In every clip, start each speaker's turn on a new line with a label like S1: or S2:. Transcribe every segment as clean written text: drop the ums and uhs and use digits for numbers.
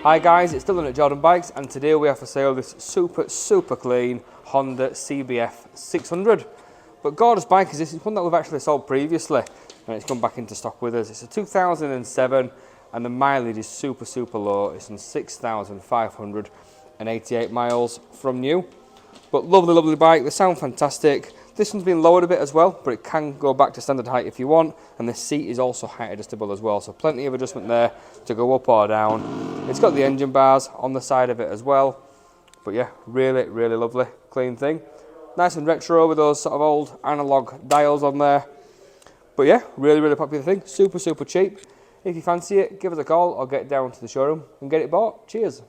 S1: Hi guys, it's Dylan at Jordan Bikes, and today we have for sale this super clean Honda CBF600. But gorgeous bike is this. It's one that we've actually sold previously and it's come back into stock with us. It's a 2007 and the mileage is super low. It's on 6,588 miles from new. But lovely bike. They sound fantastic. This one's been lowered a bit as well, but it can go back to standard height if you want, and the seat is also height adjustable as well, so plenty of adjustment there to go up or down. It's got the engine bars on the side of it as well, but yeah, really lovely, clean thing. Nice and retro with those sort of old analog dials on there. But yeah, really popular thing, super cheap. If you fancy it, give us a call or get down to the showroom and get it bought. Cheers.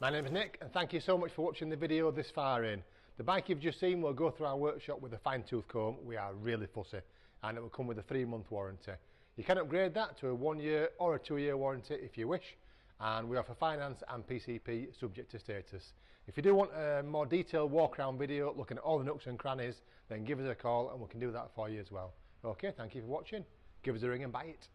S2: My name is Nick, and thank you so much for watching the video this far in. The bike you've just seen will go through our workshop with a fine-tooth comb. We are really fussy, and it will come with a 3-month warranty. You can upgrade that to a 1-year or a 2-year warranty if you wish, and we offer finance and PCP subject to status. If you do want a more detailed walk-around video looking at all the nooks and crannies, then give us a call and we can do that for you as well. Okay, thank you for watching. Give us a ring and buy it.